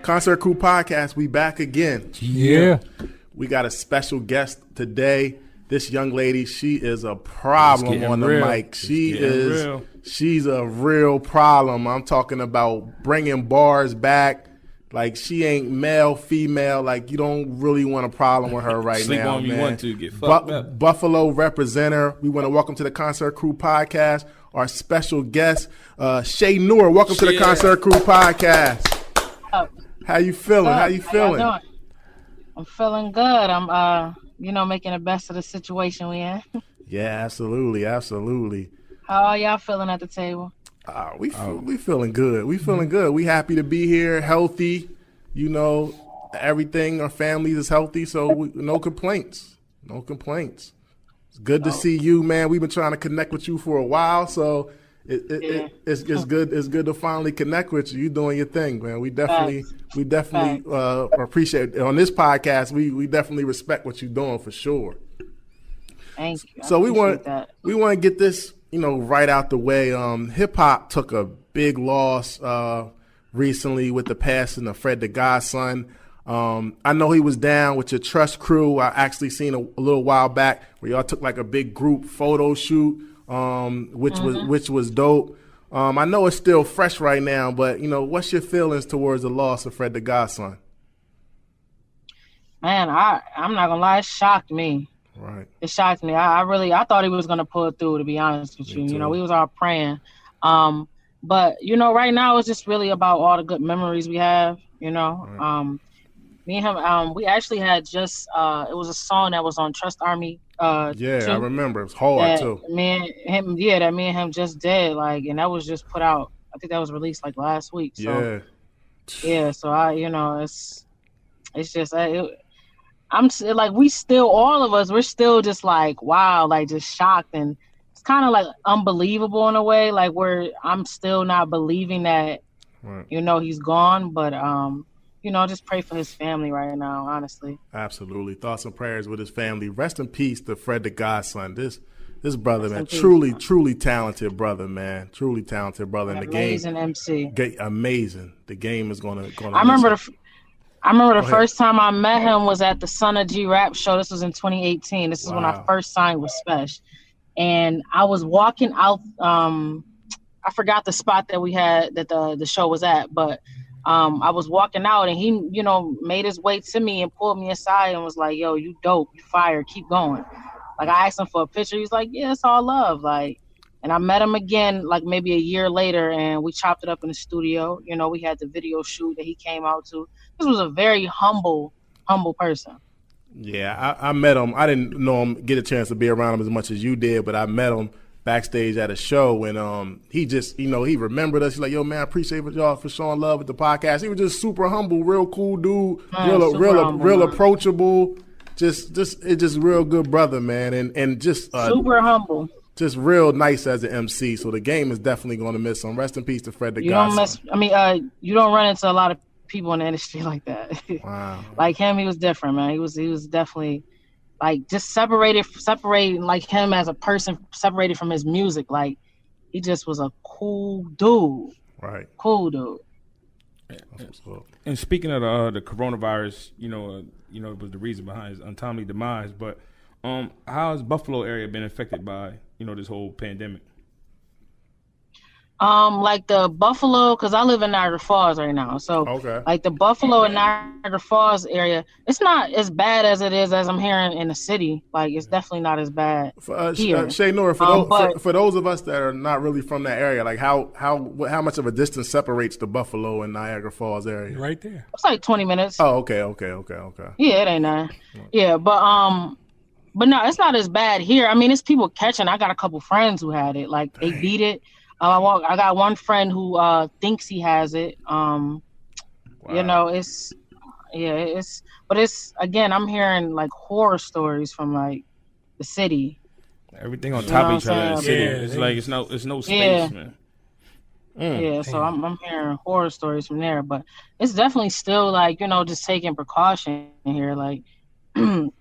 Concert Crew Podcast, we back again. Yeah. We got a special guest today. This young lady, she is a problem on the mic. She's a real problem. I'm talking about bringing bars back. Like, she ain't male, female. Like, you don't really want a problem with her right Sleep now, on man. You want to get fucked up. Buffalo representative. We want to welcome to the Concert Crew Podcast our special guest, Che Noir. Welcome to the Concert Crew Podcast. How you feeling? How you feeling? I'm feeling good. I'm making the best of the situation we in. Yeah, absolutely. How are y'all feeling at the table? We feeling good. We feeling good. We happy to be here, healthy. You know, everything. Our families is healthy, so no complaints. No complaints. It's good to see you, man. We've been trying to connect with you for a while, so it's good. It's good to finally connect with you. You doing your thing, man. We definitely appreciate it. On this podcast. We definitely respect what you're doing for sure. Thank you. So we want to get this, right out the way. Hip hop took a big loss recently with the passing of Fred the Godson. I know he was down with your Trust crew. I actually seen a little while back where y'all took like a big group photo shoot, which was dope. I know it's still fresh right now, but what's your feelings towards the loss of Fred the Godson? Man, I'm not gonna lie, it shocked me. Right. It shocked me. I thought he was gonna pull it through, to be honest with you. We was all praying. But right now it's just really about all the good memories we have, Right. Me and him, we actually had just it was a song that was on Trust Army. I remember. It was hard too. That me and him just did, and that was just put out. I think that was released last week. So, so it's just I'm we still, all of us, we're still just wow, just shocked, and it's kind of unbelievable in a way, I'm still not believing that, right. He's gone, but just pray for his family right now, honestly. Absolutely. Thoughts and prayers with his family. Rest in peace to Fred the Godson. This brother, man, truly talented brother, man. Truly talented brother in the game. Amazing MC. Amazing. The game is gonna. I remember the first time I met him was at the Son of G Rap show. This was in 2018. This is when I first signed with Spesh, and I was walking out. I forgot the spot that we had that the show was at, but. I was walking out and he, made his way to me and pulled me aside and was like, yo, you dope, you fire, keep going. I asked him for a picture. He's like, yeah, it's all love. And I met him again, maybe a year later, and we chopped it up in the studio. We had the video shoot that he came out to. This was a very humble person. Yeah, I met him. I didn't know him, get a chance to be around him as much as you did, but I met him backstage at a show, and he just, he remembered us. He's like, yo, man, I appreciate y'all for showing love with the podcast. He was just super humble, real cool dude, real approachable, just real good brother, man, and just super humble, just real nice as an MC. So the game is definitely going to miss him. Rest in peace to Fred the Godson. You don't run into a lot of people in the industry like that. Wow. Like him, he was different, man. He was definitely. Just separating him as a person, separated from his music. He just was a cool dude. Right. Cool dude. And speaking of the coronavirus, it was the reason behind his untimely demise. But how has Buffalo area been affected by, this whole pandemic? The Buffalo, because I live in Niagara Falls right now. So, the Buffalo and Niagara Falls area, it's not as bad as it is as I'm hearing in the city. It's definitely not as bad here. Che Noir, for those of us that are not really from that area, how much of a distance separates the Buffalo and Niagara Falls area? Right there. It's 20 minutes. Oh, okay. Yeah, it ain't that. Yeah, but no, it's not as bad here. It's people catching. I got a couple friends who had it. They beat it. I got one friend who thinks he has it. Wow. But again, I'm hearing horror stories from the city. Everything on top of each other in the city. It's no space, man. Yeah, so I'm hearing horror stories from there, but it's definitely still just taking precaution here. How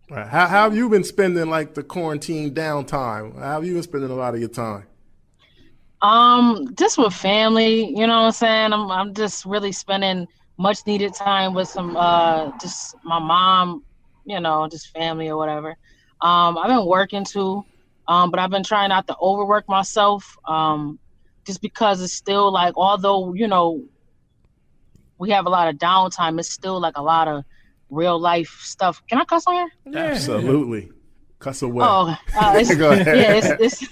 have you been spending the quarantine downtime? How have you been spending a lot of your time? Just with family, you know what I'm saying? I'm just really spending much needed time with some just my mom, just family or whatever. I've been working too, but I've been trying not to overwork myself, just because it's still like, although we have a lot of downtime, it's still like a lot of real life stuff. Can I cuss on here? Yeah. Absolutely. Cuss away. Oh, Go ahead. Yeah, it's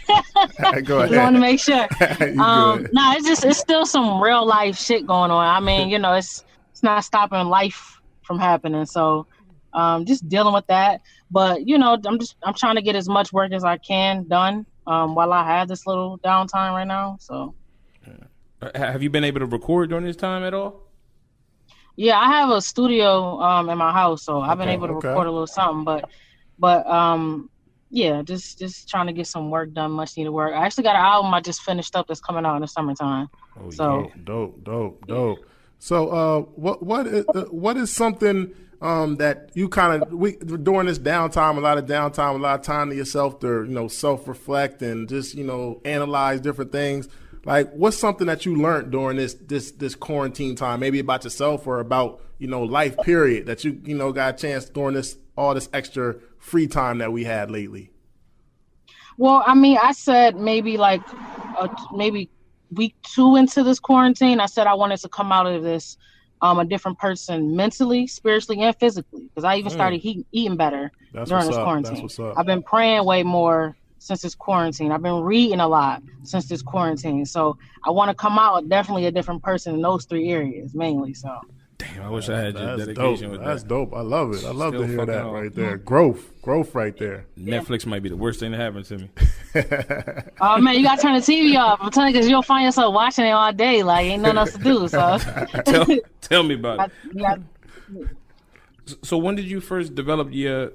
Go ahead. I want to make sure. No, it's still some real life shit going on. I mean, it's not stopping life from happening. So, just dealing with that. But I'm trying to get as much work as I can done while I have this little downtime right now. So, have you been able to record during this time at all? Yeah, I have a studio in my house, so I've been able to record a little something. But yeah, just trying to get some work done, much needed work. I actually got an album I just finished up that's coming out in the summertime. Oh, so yeah. Dope. So what is something that you kind of during this downtime, a lot of time to yourself to self-reflect and just analyze different things. Like, what's something that you learned during this quarantine time, maybe about yourself or about life period, that you got a chance during all this extra free time that we had lately? Well, I mean, I said maybe like maybe week 2 into this quarantine, I said I wanted to come out of this a different person, mentally, spiritually, and physically, because I even started eating better during this quarantine. That's what's up. I've been praying way more since this quarantine. I've been reading a lot since this quarantine. So I want to come out definitely a different person in those 3 areas mainly. So. Damn, I wish I had your dedication dope. with that. That's dope. I love it. I love to hear that right there. Growth right there. Netflix might be the worst thing that happened to me. Oh man, you gotta turn the TV off. I'm telling you, because you'll find yourself watching it all day. Like ain't nothing else to do. So tell me about it. So when did you first develop your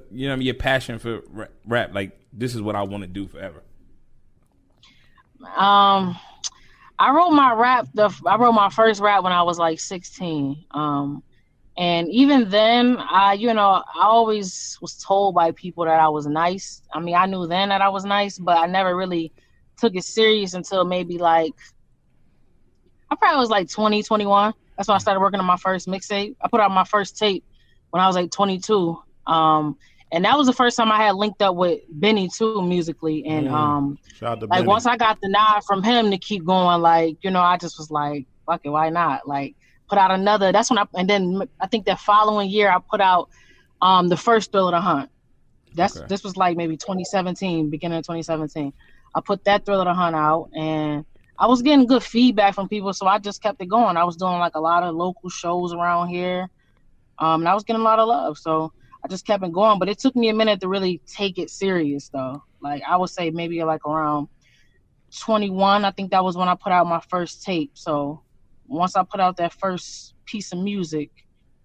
passion for rap? Like, this is what I want to do forever. I wrote my first rap when I was like 16. And even then, I always was told by people that I was nice. I mean, I knew then that I was nice, but I never really took it serious until maybe like, I probably was like 20, 21. That's when I started working on my first mixtape. I put out my first tape when I was like 22. And that was the first time I had linked up with Benny too, musically. And like Benny. Once I got the nod from him to keep going, like, I just was like, fuck it, why not? Like, put out another. That's when and then I think that following year I put out the first Thrill of the Hunt. This was like maybe 2017, beginning of 2017. I put that Thrill of the Hunt out, and I was getting good feedback from people, so I just kept it going. I was doing like a lot of local shows around here, and I was getting a lot of love, so I just kept it going. But it took me a minute to really take it serious, though. Like, I would say maybe like around 21, I think that was when I put out my first tape. So once I put out that first piece of music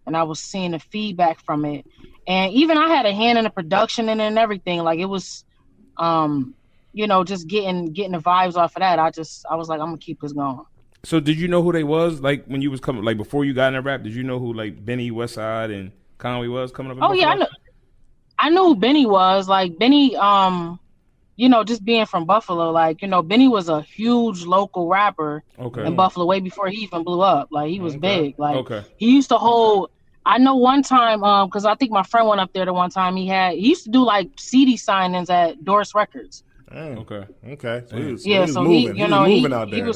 and I was seeing the feedback from it, and even I had a hand in the production and everything, like it was, just getting the vibes off of that. I was like, I'm gonna keep this going. So did you know who they was? Like when you was coming, like before you got in the rap, did you know who like Benny, Westside, and Conway was coming up? Oh yeah, I knew who Benny was. Like Benny, just being from Buffalo, like, Benny was a huge local rapper in Buffalo way before he even blew up. Like, he was big. Like, he used to hold, I know one time, because I think my friend went up there the one time he used to do like CD signings at Doris Records. Okay. So he was moving. He was moving out there.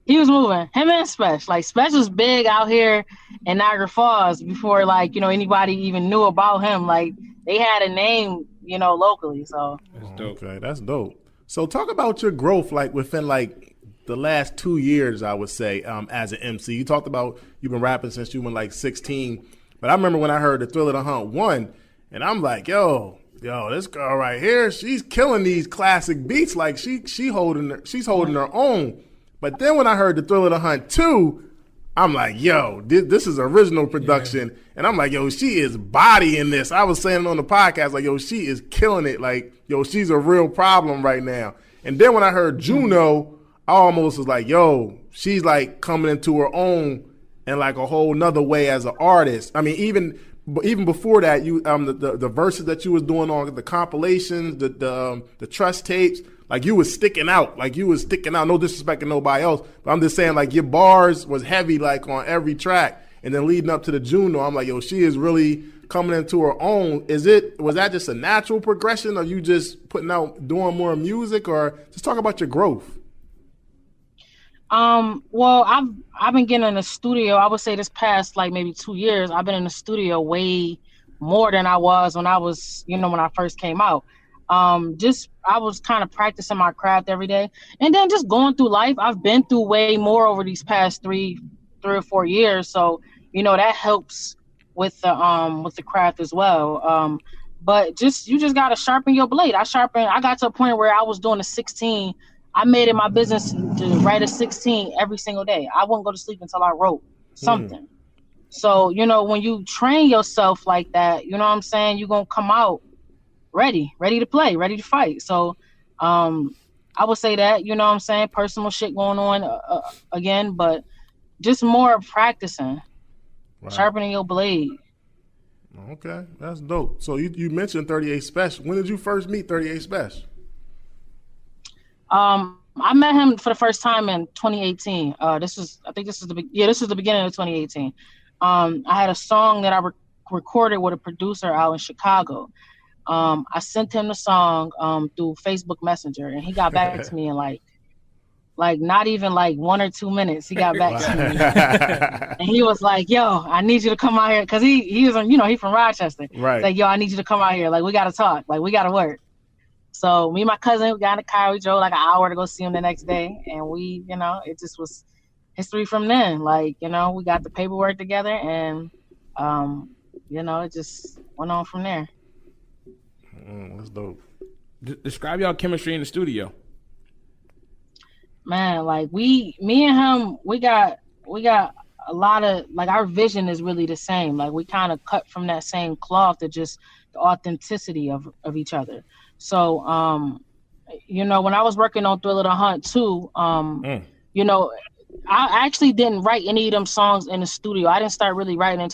He was moving. Him and Spesh. Like, Spesh was big out here in Niagara Falls before, like, anybody even knew about him. Like, they had a name, locally. So that's dope. Okay, that's dope. So talk about your growth, like within like the last 2 years, I would say, as an MC. You talked about you've been rapping since you were like 16, but I remember when I heard the Thrill of the Hunt 1, and I'm like, yo, this girl right here, she's killing these classic beats. Like she's holding her own. But then when I heard the Thrill of the Hunt 2, I'm like, yo, this is original production. Yeah. And I'm like, yo, she is bodying this. I was saying on the podcast, like, yo, she is killing it. Like, yo, she's a real problem right now. And then when I heard JUNO, I almost was like, yo, she's like coming into her own in like a whole nother way as an artist. I mean, even before that, you the verses that you was doing on the compilations, the trust tapes, like you was sticking out. No disrespect to nobody else, but I'm just saying, like, your bars was heavy, like on every track. and then leading up to the JUNO, I'm like, yo, she is really coming into her own. Was that just a natural progression, or you just doing more music, or just talk about your growth? Well, I've been getting in the studio. I would say this past like maybe 2 years, I've been in the studio way more than I was when I was, when I first came out. I was kind of practicing my craft every day, and then just going through life. I've been through way more over these past three or 4 years, so that helps with the craft as well. But you just gotta sharpen your blade. I got to a point where I was doing a 16. I made it my business to write a 16 every single day. I wouldn't go to sleep until I wrote something. So, when you train yourself like that, you know what I'm saying, you're gonna come out ready to play, ready to fight. So I would say that, you know what I'm saying, personal shit going on again, but just more practicing, sharpening your blade. Okay, that's dope. So you mentioned 38 Special. When did you first meet 38 Special? I met him for the first time in 2018. This is the beginning of 2018. I had a song that I recorded with a producer out in Chicago. I sent him the song through Facebook Messenger, and he got back to me in like not even like 1 or 2 minutes. He got back to me, and he was like, "Yo, I need you to come out here," because he was he's from Rochester. Right. Like, "Yo, I need you to come out here. Like, we gotta talk. Like, we gotta work." So me and my cousin, we got in the car. We drove like an hour to go see him the next day, and we, it just was history from then. Like, we got the paperwork together, and it just went on from there. That's dope. Describe y'all chemistry in the studio. Man, like me and him, we got a lot of, like, our vision is really the same. Like, we kind of cut from that same cloth to just the authenticity of each other. So, when I was working on Thriller the Hunt too, I actually didn't write any of them songs in the studio. I didn't start really writing in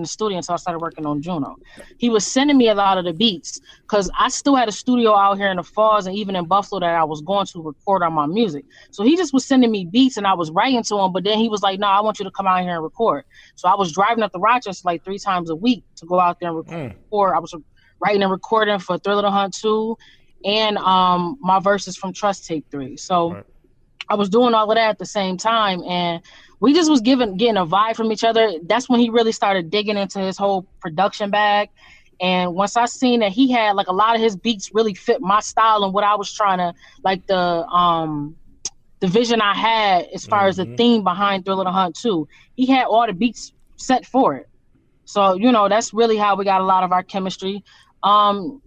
the studio until I started working on JUNO. He was sending me a lot of the beats because I still had a studio out here in the Falls and even in Buffalo that I was going to record on my music. So he just was sending me beats and I was writing to him, but then he was like, "No, I want you to come out here and record." So I was driving up to Rochester like 3 times a week to go out there and record. I was writing and recording for Thriller the Hunt 2 and my verses from Trust Tape 3. So I was doing all of that at the same time, and we just was getting a vibe from each other. That's when he really started digging into his whole production bag. And once I seen that he had, like, a lot of his beats really fit my style and what I was trying to, like, the vision I had as far as the theme behind Thriller the Hunt 2, he had all the beats set for it. So, that's really how we got a lot of our chemistry. And,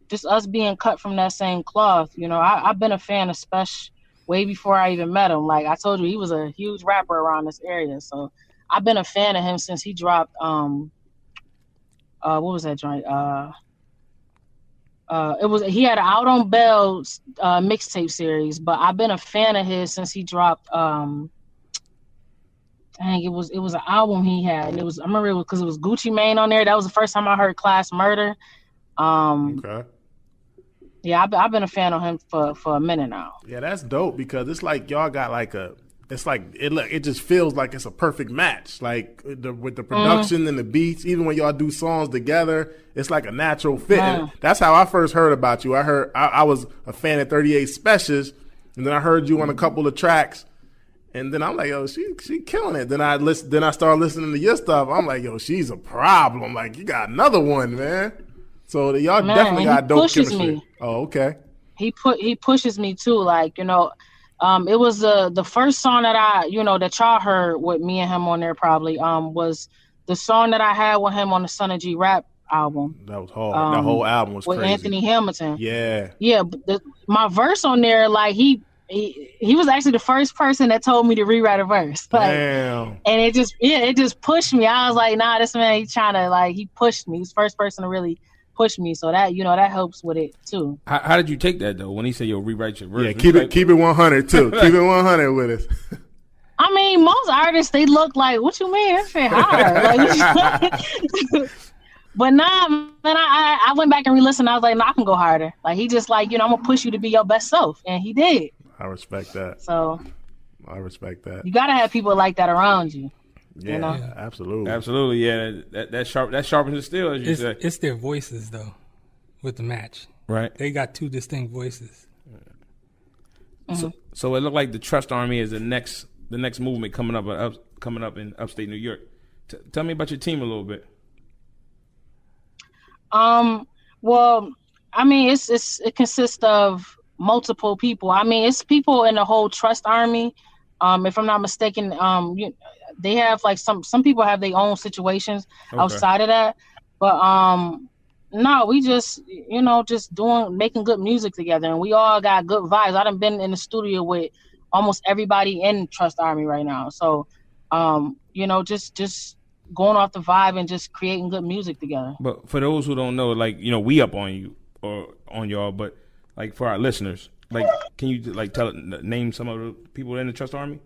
just us being cut from that same cloth. I've been a fan of Spesh way before I even met him. Like I told you, he was a huge rapper around this area. So I've been a fan of him since he dropped, what was that joint? He had an Out on Bell mixtape series, but I've been a fan of his since he dropped, it was an album he had. And I remember it was because it was Gucci Mane on there. That was the first time I heard Class Murder. Okay. Yeah, I've been a fan of him for a minute now. Yeah, that's dope because it's like y'all got it just feels like it's a perfect match. Like with the production and the beats, even when y'all do songs together, it's like a natural fit. And that's how I first heard about you. I was a fan of 38 Specials, and then I heard you on a couple of tracks, and then I'm like, yo, she killing it. Then I started listening to your stuff. I'm like, yo, she's a problem. Like, you got another one, man. So y'all definitely got dope chemistry. Me. Oh, okay. He pushes me too. Like, it was the first song that that y'all heard with me and him on there probably was the song that I had with him on the Son of G Rap album. That was hard. That whole album was with crazy. Anthony Hamilton. Yeah. Yeah. My verse on there, like he was actually the first person that told me to rewrite a verse. Like, damn. And it just pushed me. I was like, nah, this man, he pushed me. He's the first person to really push me, so that that helps with it too. How did you take that though when he said you'll rewrite your verse? Yeah, keep it 100 too. Keep it 100 with us. I mean, most artists, they look like, what you mean? That's hard. But nah, man, I went back and re-listened. I was like, I can go harder. Like, he just like, I'm gonna push you to be your best self, and he did. I respect that. So I respect that. You gotta have people like that around you. Yeah, you know? absolutely. Yeah, that sharpens the steel, as you say. It's their voices though, with the match. Right. They got two distinct voices. So it looked like the Trust Army is the next movement coming up in upstate New York. Tell me about your team a little bit. Well, I mean, it consists of multiple people. I mean, it's people in the whole Trust Army. If I'm not mistaken, they have like some people have their own situations outside of that. But no, we just making good music together, and we all got good vibes. I done been in the studio with almost everybody in Trust Army right now. So, just going off the vibe and just creating good music together. But for those who don't know, like, we up on you or on y'all, but like for our listeners, like, can you like name some of the people in the Trust Army?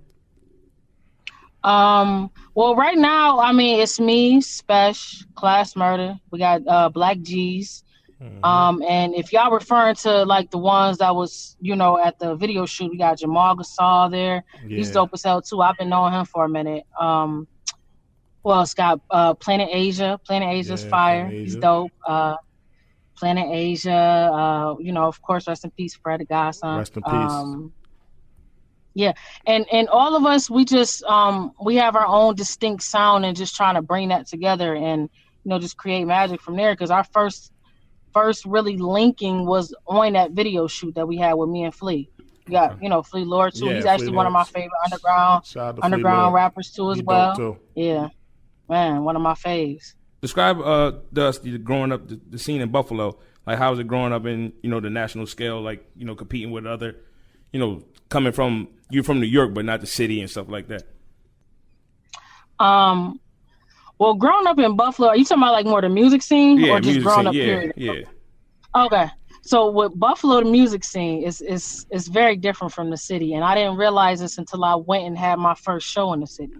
Well, right now, I mean, it's me, Spesh, Class Murder. We got Black G's. And if y'all referring to like the ones that was, at the video shoot, we got Jamal Gasol there. Yeah. He's dope as hell too. I've been knowing him for a minute. Well, it's got Planet Asia. Planet Asia's fire. Planet Asia. He's dope. Planet Asia. Of course, rest in peace, Fred Godson. Rest in peace. Yeah, and all of us, we just we have our own distinct sound, and just trying to bring that together and just create magic from there. Because our first really linking was on that video shoot that we had with me and Flea. We got Flea Lord too. He's actually one of my favorite underground rappers too as well. Too. Yeah, man, one of my faves. Describe growing up the scene in Buffalo. Like, how was it growing up in the national scale? Like competing with other, coming from you're from New York, but not the city and stuff like that. Well, growing up in Buffalo, are you talking about like more the music scene or just growing up period? Yeah. Okay. So with Buffalo, the music scene is very different from the city. And I didn't realize this until I went and had my first show in the city.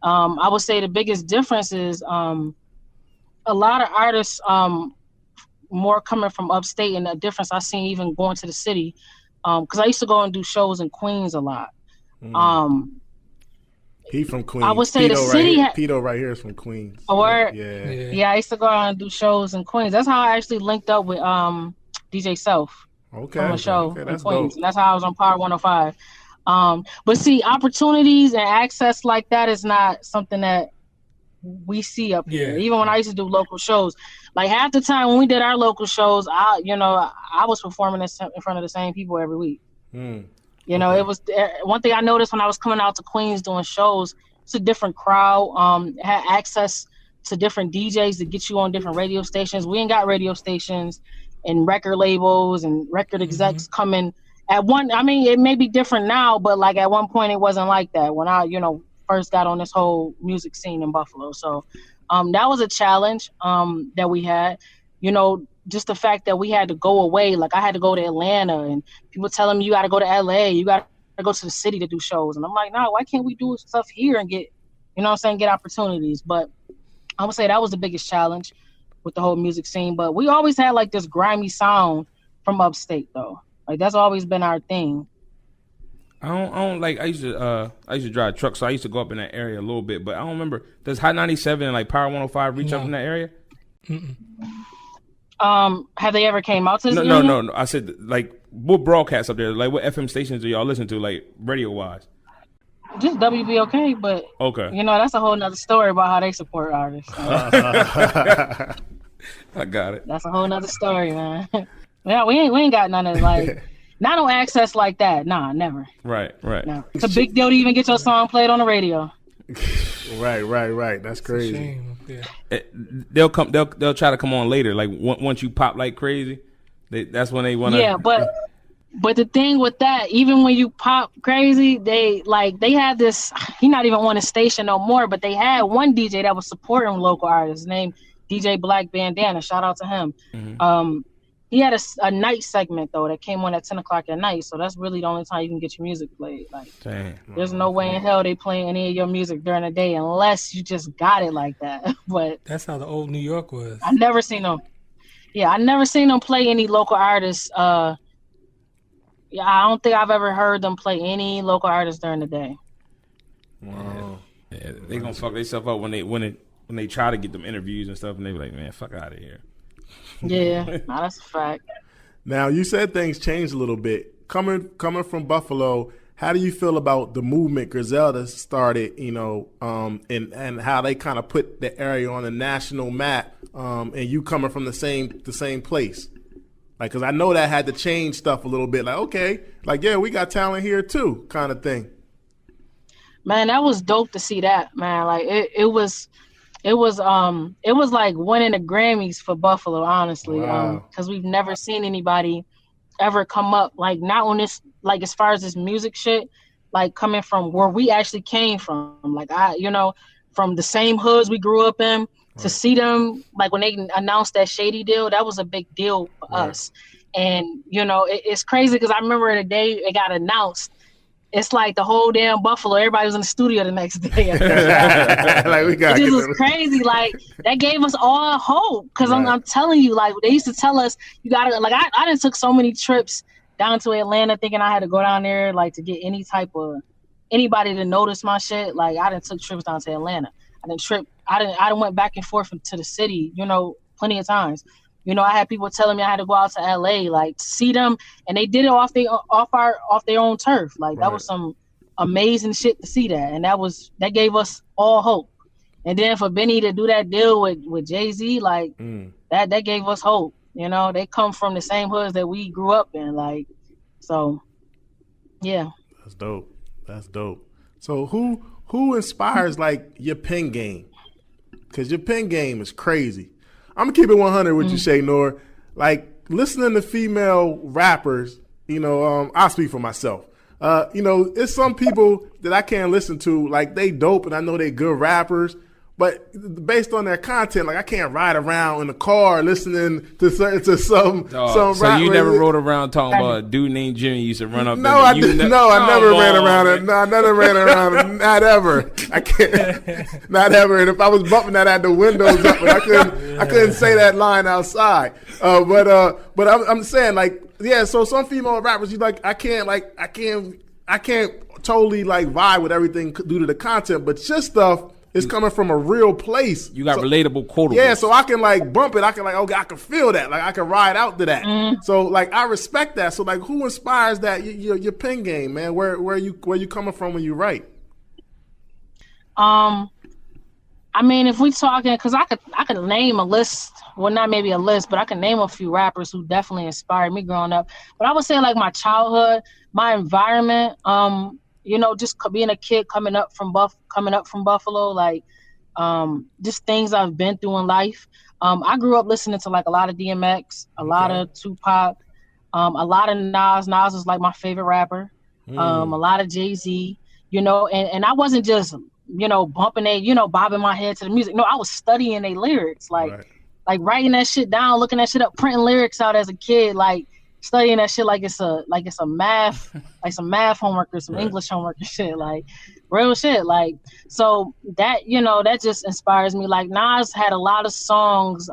I would say the biggest difference is a lot of artists more coming from upstate, and the difference I seen even going to the city, because I used to go and do shows in Queens a lot. He from Queens. I would say the city. Pito right here is from Queens. Yeah. I used to go out and do shows in Queens. That's how I actually linked up with DJ Self. Okay. From a show in that's Queens. Dope. And that's how I was on Power 105. But see, opportunities and access like that is not something that we see up here. Even when I used to do local shows, like half the time when we did our local shows, I was performing in front of the same people every week. It was one thing I noticed when I was coming out to Queens doing shows. It's a different crowd. Had access to different DJs to get you on different radio stations. We ain't got radio stations and record labels and record execs coming at one. I mean, it may be different now, but like at one point it wasn't like that when I, first got on this whole music scene in Buffalo. So that was a challenge that we had. Just the fact that we had to go away. Like I had to go to Atlanta, and people telling me you got to go to LA, you got to go to the city to do shows. And I'm like, no, why can't we do stuff here and get, get opportunities? But I would say that was the biggest challenge with the whole music scene. But we always had like this grimy sound from upstate though. Like that's always been our thing. I don't like. I used to drive trucks, so I used to go up in that area a little bit. But I don't remember. Does Hot 97 and like Power 105 reach up in that area? Have they ever came out to this? No. I said like what broadcasts up there? Like what FM stations do y'all listen to? Like radio wise? Just WBOK, but okay. That's a whole nother story about how they support artists. I got it. That's a whole nother story, man. Yeah, we ain't got none of like. Not no access like that. Nah, never. Right. No. It's a big deal to even get your song played on the radio. Right. That's crazy. They'll try to come on later. Like once you pop like crazy, that's when they want to. Yeah, but the thing with that, even when you pop crazy, they had this. He not even on a station no more, but they had one DJ that was supporting local artists named DJ Black Bandana. Shout out to him. He had a night segment though that came on at 10 o'clock at night, so that's really the only time you can get your music played. Like, there's no way in hell they play any of your music during the day unless you just got it like that. But that's how the old New York was. I never seen them. Yeah, I never seen them play any local artists. I don't think I've ever heard them play any local artists during the day. Wow. Yeah, they gonna fuck themselves up when they try to get them interviews and stuff, and they be like, man, fuck out of here. Yeah, nah, that's a fact. Now, you said things changed a little bit. Coming from Buffalo, how do you feel about the movement Grizelda started, and how they kind of put the area on the national map, and you coming from the same place? Like, because I know that had to change stuff a little bit. Like, okay, like, yeah, we got talent here too, kind of thing. Man, that was dope to see that, man. Like, it was like winning the Grammys for Buffalo, honestly. Wow. Because we've never seen anybody ever come up, like, not on this, like, as far as this music shit, like, coming from where we actually came from. Like, from the same hoods we grew up in, to see them, like, when they announced that Shady deal, that was a big deal for us. And, it's crazy because I remember the day it got announced, it's like the whole damn Buffalo, everybody was in the studio the next day. Like, we got it was crazy. Like, that gave us all hope. Because I'm telling you, like, they used to tell us, you got to, like, I done took so many trips down to Atlanta thinking I had to go down there, like, to get anybody to notice my shit. Like, I done took trips down to Atlanta. I done went back and forth to the city, plenty of times. I had people telling me I had to go out to LA, like, to see them, and they did it off their own turf. Like, that was some amazing shit to see that, and that gave us all hope. And then for Benny to do that deal with Jay-Z, like, that gave us hope. They come from the same hoods that we grew up in, like, so yeah. That's dope. So who inspires, like, your pen game? Because your pen game is crazy. I'm gonna keep it 100 with you, Che Noir. Like, listening to female rappers, I'll speak for myself. It's some people that I can't listen to, like, they dope and I know they good rappers, but based on their content, like, I can't ride around in the car listening to some So rapper. you never rode around talking about a dude named Jimmy used to run up? I never ran around. No, I never ran around. Not ever. I can't. Not ever. And if I was bumping that, I had the windows up, and I couldn't say that line outside. But I'm saying, like, yeah. So some female rappers, you like, I can't totally, like, vibe with everything due to the content, but just stuff. It's coming from a real place. You got relatable quotables. Yeah, so I can, like, bump it. I can, like, okay, I can feel that. Like, I can ride out to that. So, like, I respect that. So, like, who inspires that? Your pen game, man. Where you coming from when you write? I mean, if we talking, because I could name a list. Well, not maybe a list, but I can name a few rappers who definitely inspired me growing up. But I would say, like, my childhood, my environment. Just being a kid coming up from Buffalo, like, just things I've been through in life. I grew up listening to, like, a lot of DMX, a lot of Tupac, a lot of Nas. Nas is, like, my favorite rapper. A lot of Jay-Z, and I wasn't just, bumping bobbing my head to the music. No, I was studying their lyrics, like writing that shit down, looking that shit up, printing lyrics out as a kid, like, studying that shit like it's a math, like some math homework or some English homework and shit, like real shit. Like, so that, that just inspires me. Like, Nas had a lot of songs,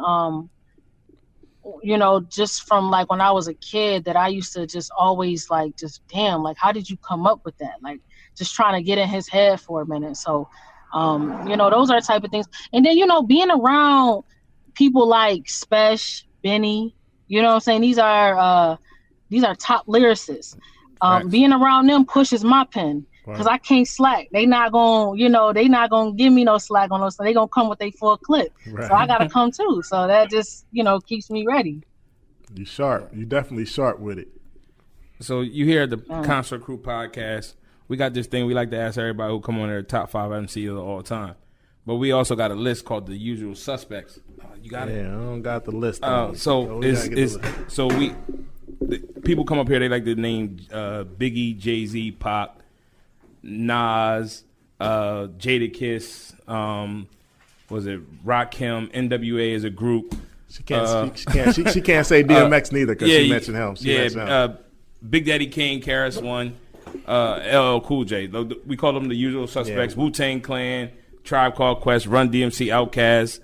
just from, like, when I was a kid that I used to just always, like, just, damn, like, how did you come up with that? Like, just trying to get in his head for a minute. So, those are the type of things. And then, being around people like Spesh, Benny, you know what I'm saying? These are top lyricists. Being around them pushes my pen because I can't slack. They not gonna give me no slack on those. So they gonna come with their full clip. Right. So I gotta come too. So that just keeps me ready. You sharp. You definitely sharp with it. So you hear the Concert Crew podcast. We got this thing we like to ask everybody who come on there top 5 MCs of all time. But we also got a list called The Usual Suspects. You got it? Yeah, I don't got the list. People come up here, they like to name Biggie, Jay-Z, Pac, Nas, Jadakiss, was it Rakim, NWA as a group. She can't she can't say DMX neither because she mentioned him. Mentioned him. Big Daddy Kane, KRS-One, LL Cool J. We call them The Usual Suspects. Wu-Tang Clan, Tribe Called Quest, Run DMC, Outkast,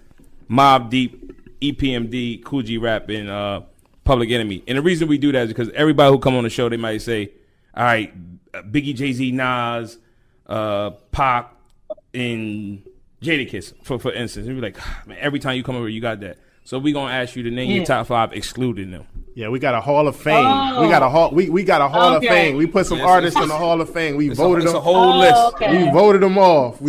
Mobb Deep, EPMD, Cool G Rap, and Public Enemy. And the reason we do that is because everybody who come on the show, they might say, all right, Biggie, Jay-Z, Nas, Pac, and Jadakiss, for instance. And we're like, man, every time you come over, you got that. So we're going to ask you to name your top 5 excluding them. Yeah, we got a Hall of Fame. We got a Hall of Fame. We put some artists in the Hall of Fame. We voted them. It's a whole list. Okay. We voted them off.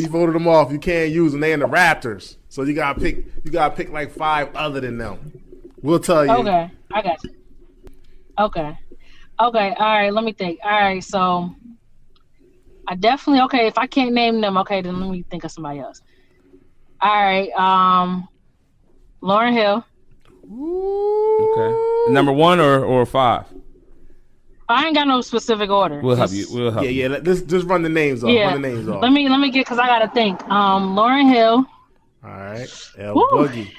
You can't use them. They in the Raptors. So you gotta pick like 5 other than them. We'll tell you. Okay, I got you. Okay. All right. Let me think. All right. So I definitely if I can't name them, okay, then let me think of somebody else. All right. Lauryn Hill. Okay. Number 1 or 5? I ain't got no specific order. We'll help you. Yeah. Just run the names off. Yeah. Run the names off. Let me get, because I gotta think. Lauryn Hill. All right. L Woo. Boogie.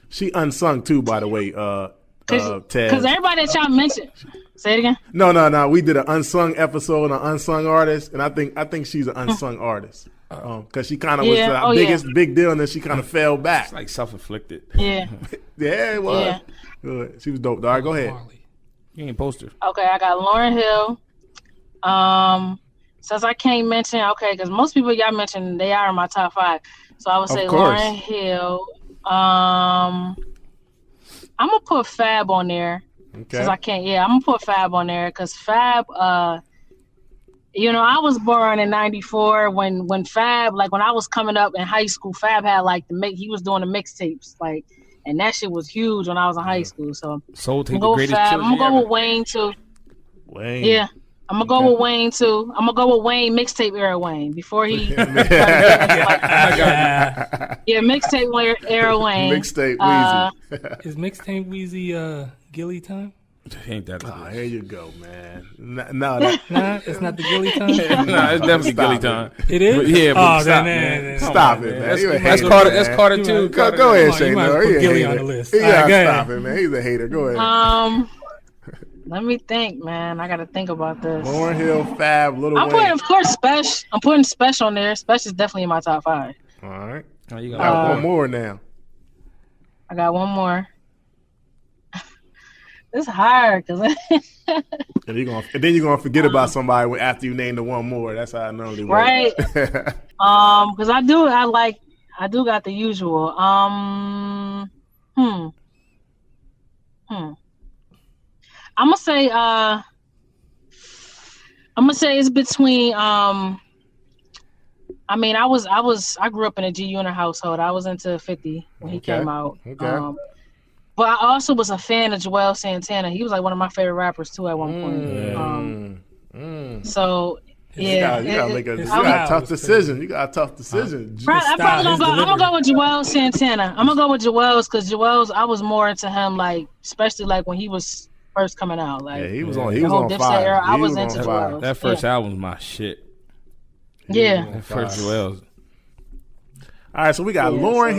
She unsung too, by the way. Ted. Because everybody that y'all mentioned. Say it again. No. We did an unsung episode on Unsung Artist, and I think she's an unsung artist. Because she kind of was the big deal, and then she kind of fell back. It's like self-inflicted. Yeah. Yeah, it was. Yeah. Good. She was dope. All right, go ahead. You ain't poster. Okay, I got Lauryn Hill. Since I can't mention, because most people y'all mentioned, they are in my top 5. So I would say Lauryn Hill. I'm gonna put Fab on there. Okay. Since I can't, I'm gonna put Fab on there because Fab. I was born in '94 when Fab, like when I was coming up in high school, Fab had he was doing the mixtapes, and that shit was huge when I was in high school. So Soul Tape, the greatest Fab. trilogy I'm gonna go ever. with Wayne too. Wayne. Yeah. I'm gonna go with Wayne too. I'm gonna go with Wayne, mixtape era Wayne, before he. Mixtape era Wayne. Mixtape Weezy. Is mixtape Weezy Gilly time? Ain't that? Here you go, man. No, Nah, it's not the Gilly time. Nah, it's definitely Gilly time. It is. But yeah, but stop, man. Stop it, man. That's Carter too. Go ahead, Che Noir. Put Gilly on the list. Stop it, man. He's a hater. Go ahead. Let me think, man. I gotta think about this. Lauryn Hill, Fab, Lil Wayne. I'm putting, of course, Spesh. I'm putting Spesh on there. Spesh is definitely in my top 5. All right. Oh, you got one more now. I got one more. It's hard because. And then you're gonna forget about somebody after you name the one more. That's how I normally work. Right. Because I do got the usual. I'm gonna say it's between I grew up in a G-Unit household. I was into 50 when he came out. Okay. But I also was a fan of Joel Santana. He was like one of my favorite rappers too at one point. So yeah, you got a tough decision. I'm gonna go with Joel Santana. I'm gonna go with Joel's because Joel's, I was more into him, especially when he was first coming out. He was on fire. Era, I was into Joel's. That first album's my shit. That first Joel's. All right, so we got Lauryn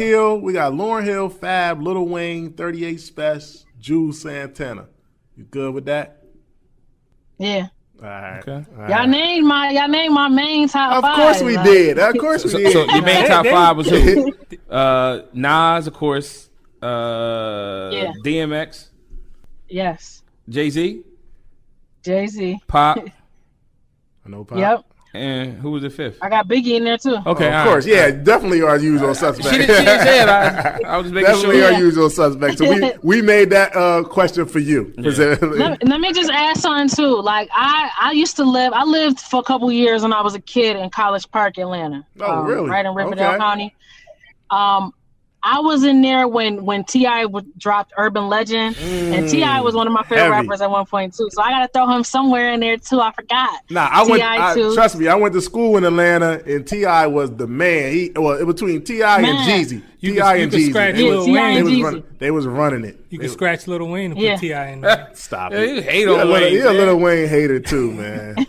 Hill, Fab, Lil Wayne, 38 Spesh, Jules Santana. You good with that? Yeah. All right. Okay. Y'all named my main top 5. Of course we did. Of course we did. So your main top 5 was who? Nas, of course. DMX. Yes. Jay-Z. Pop. I know Pop. Yep. And who was the 5th? I got Biggie in there too. Okay, of course. Yeah, definitely our usual suspect. She didn't say it. I was just making definitely sure. Our usual suspect. So we made that question for you. Yeah. Let me just add something too. I lived for a couple years when I was a kid in College Park, Atlanta. Oh, really? Right in Riverdale County. I was in there when T.I. dropped Urban Legend, and T.I. was one of my favorite rappers at one point too. So I gotta throw him somewhere in there too. I forgot. Trust me, I went to school in Atlanta, and T.I. was the man. Between T.I. and Jeezy. T.I. and Jeezy. They was running it. You can scratch Lil Wayne and put T.I. in there. Stop it. You hate on Wayne. You're a Lil Wayne hater too, man.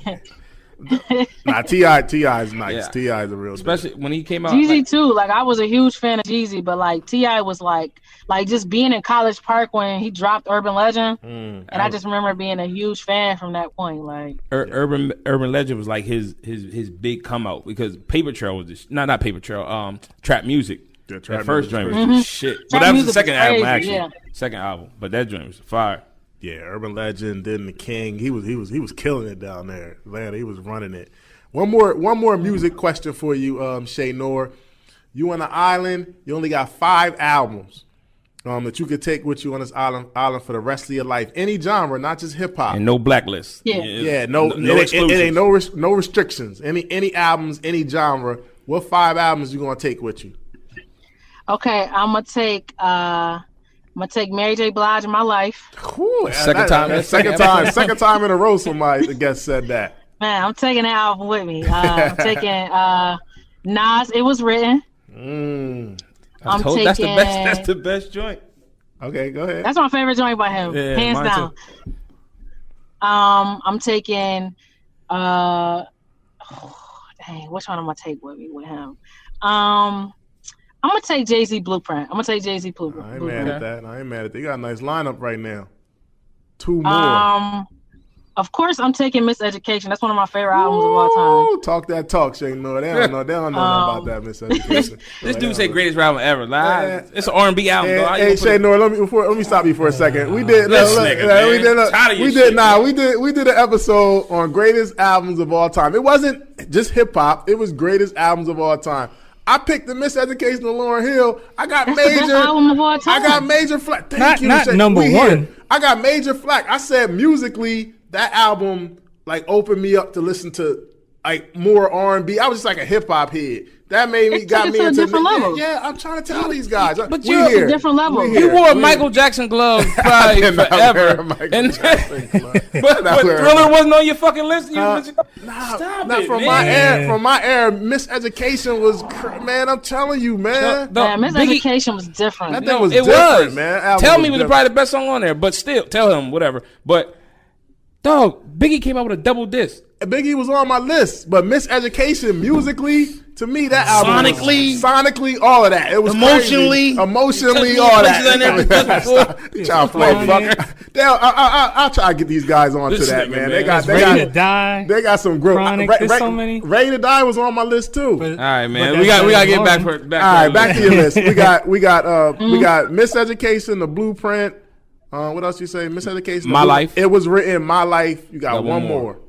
T.I. is nice. Yeah. T.I. is a real especially when he came out. Jeezy too. I was a huge fan of Jeezy, but T.I. was like just being in College Park when he dropped Urban Legend, and I just remember being a huge fan from that point. Urban Legend was his big come out because Paper Trail was not Paper Trail. Trap Music That first joint was shit. But that was the second album, actually. Second album, but that joint was fire. Yeah, Urban Legend, then the King. He was killing it down there. Atlanta, he was running it. One more music question for you, Che Noir. You on an island. You only got 5 albums that you could take with you on this island for the rest of your life. Any genre, not just hip hop. And no blacklist. Yeah. No it ain't no restrictions. Any albums, any genre. What 5 albums you gonna take with you? Okay, I'm gonna take Mary J. Blige in my life. Ooh, second time in a row somebody I guess said that. Man, I'm taking that album with me. I'm taking Nas. It Was Written. That's the best joint. Okay, go ahead. That's my favorite joint by him, hands down. Too. I'm taking. Dang, which one am I gonna take with me with him? I'm gonna take Jay-Z Blueprint. I ain't mad at that. You got a nice lineup right now. 2 more. Of course, I'm taking Miseducation. That's one of my favorite albums of all time. Talk that talk, Che Noir. They don't know nothing about that Miseducation. This dude say greatest album ever. It's an R&B album. Hey, Che Noir, let me stop you for a second. We did. We did an episode on greatest albums of all time. It wasn't just hip hop. It was greatest albums of all time. I picked the Miseducation of Lauryn Hill. I got major album of all time. I got major flack. Thank you. Not number one. I got major flack. I said musically, that album like opened me up to listen to like more R&B. I was just like a hip hop head. That made me got me into different level. Yeah, I'm trying to tell these guys. But you're a different level. You wore a Michael Jackson glove probably forever. But Thriller wasn't on your fucking list. From my era, Miseducation was man. I'm telling you, man. Miseducation was different. That thing was different, man. Tell Me was probably the best song on there, but still, tell him whatever. But dog, Biggie came out with a double disc. Biggie was on my list, but Miseducation musically, to me, that album sonically, all of that. It was emotionally, all that. You trying to play, fucker. I'll try to get these guys onto that, man. They got Ready to Die. They got some growth. So many. Ready to Die was on my list too. All right, man. We got to get back. All right, back to your list. We got Miseducation, The Blueprint. What else you say? Miseducation. My Life. It Was Written. My Life. You got one more.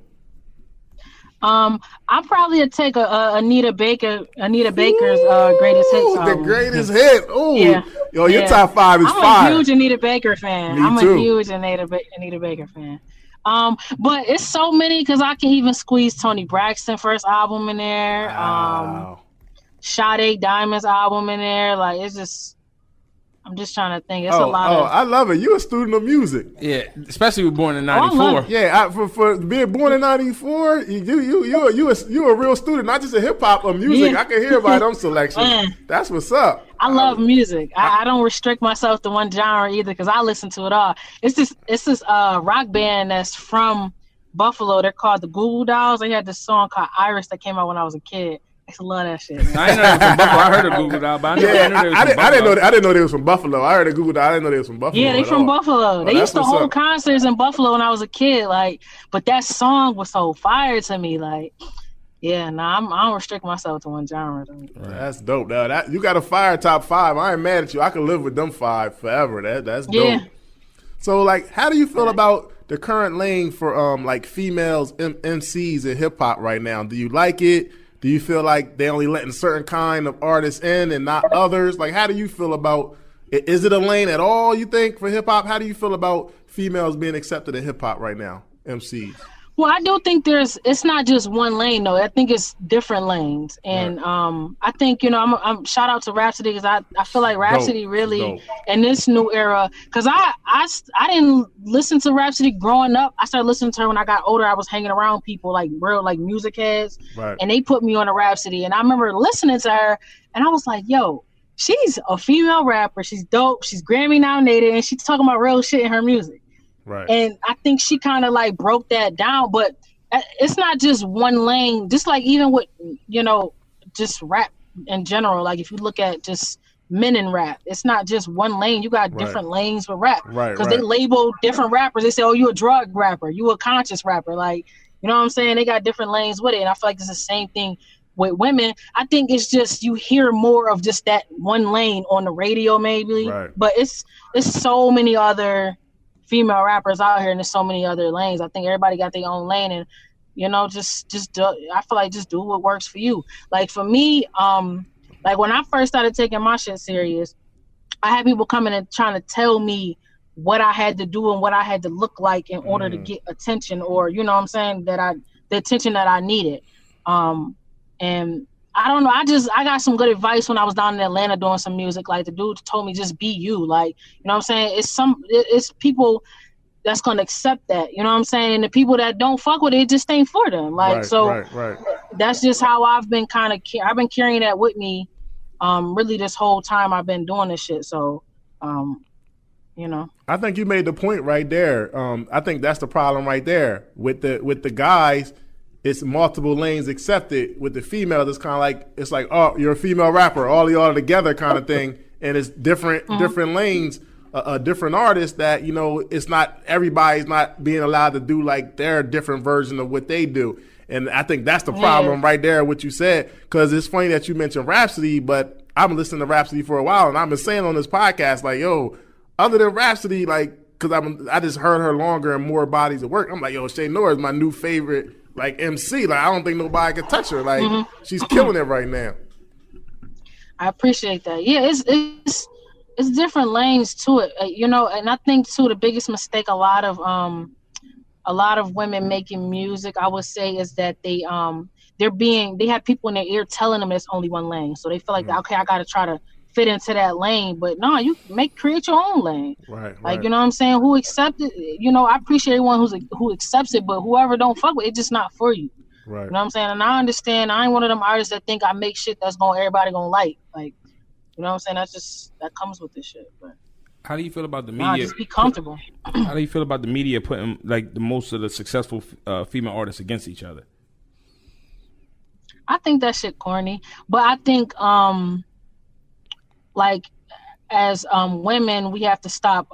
I'll probably take Anita Baker's greatest hits album. The greatest hit. Ooh. Yeah. Yo, your top 5 is fire. I'm a huge Anita Baker fan. I'm a huge Anita Baker fan. But it's so many because I can even squeeze Toni Braxton first album in there. Wow. Sade Diamond's album in there. Like it's just. I'm just trying to think. It's a lot of. I love it. You're a student of music. Yeah, especially with born in '94. For being born in '94, you a real student, not just a hip hop of music. Yeah. I can hear about them selections. That's what's up. I love music. I don't restrict myself to one genre either because I listen to it all. It's this rock band that's from Buffalo. They're called the Goo Goo Dolls. They had this song called Iris that came out when I was a kid. I love that shit. Man. I didn't know they was from Buffalo. I heard of Goo Goo Dolls, but I didn't know they was from Buffalo. I heard of Goo Goo Dolls. I didn't know they was from Buffalo. Yeah, they from Buffalo. They used to hold concerts in Buffalo when I was a kid. Like, but that song was so fire to me. Like, I don't restrict myself to one genre. That's dope. Now you got a fire top 5. I ain't mad at you. I can live with them 5 forever. That's dope. Yeah. So, like, how do you feel about the current lane for like females MCs in hip hop right now? Do you like it? Do you feel like they only letting certain kind of artists in and not others? Like, how do you feel about it? Is it a lane at all, you think, for hip hop? How do you feel about females being accepted in hip hop right now, MCs? Well, I do think it's not just one lane though. I think it's different lanes, and I think I'm shout out to Rhapsody because I feel like Rhapsody really in this new era because I didn't listen to Rhapsody growing up. I started listening to her when I got older. I was hanging around people like real like music heads, and they put me on a Rhapsody, and I remember listening to her, and I was like, yo. She's a female rapper. She's dope. She's Grammy nominated, and she's talking about real shit in her music. Right. And I think she kind of like broke that down, but it's not just one lane. Just like even with, just rap in general. Like if you look at just men in rap, it's not just one lane. You got different lanes with rap. Right. Because they label different rappers. They say, oh, you a drug rapper. You a conscious rapper. Like, you know what I'm saying? They got different lanes with it. And I feel like it's the same thing with women, I think it's just you hear more of just that one lane on the radio, maybe. Right. But it's so many other female rappers out here, and there's so many other lanes. I think everybody got their own lane, and just do, I feel like just do what works for you. Like for me, like when I first started taking my shit serious, I had people coming and trying to tell me what I had to do and what I had to look like in order to get attention, or you know what I'm saying, the attention that I needed. And I don't know, I got some good advice when I was down in Atlanta doing some music. Like the dude told me, just be you. Like, you know what I'm saying? It's people that's gonna accept that, you know what I'm saying? And the people that don't fuck with it, it just ain't for them. Like, right. That's just how I've been I've been carrying that with me really this whole time I've been doing this shit. So I think you made the point right there. I think that's the problem right there with the guys. It's multiple lanes accepted. With the females, it's kind of like, it's like, oh, you're a female rapper, all of y'all together kind of thing, and it's different lanes, different artists that it's not, everybody's not being allowed to do like their different version of what they do. And I think that's the problem right there, what you said, because it's funny that you mentioned Rhapsody, but I've been listening to Rhapsody for a while, and I've been saying on this podcast, like, yo, other than Rhapsody, like, because I just heard her longer and more bodies of work, I'm like, yo, Che Noir is my new favorite, like, MC. Like, I don't think nobody can touch her. Like, she's killing it right now. I appreciate that. Yeah, it's different lanes to it, and I think too the biggest mistake a lot of women making music, I would say, is that they have people in their ear telling them it's only one lane, so they feel like okay, I got to try to fit into that lane, but no, you create your own lane. Right. Like, you know what I'm saying? Who accepts it? I appreciate everyone who accepts it, but whoever don't fuck with it, it's just not for you. Right. You know what I'm saying? And I understand. I ain't one of them artists that think I make shit that's everybody gonna like. Like, you know what I'm saying? That comes with this shit. But how do you feel about the media? Just be comfortable. How do you feel about the media putting like the most of the successful female artists against each other? I think that shit corny, but I think like as women, we have to stop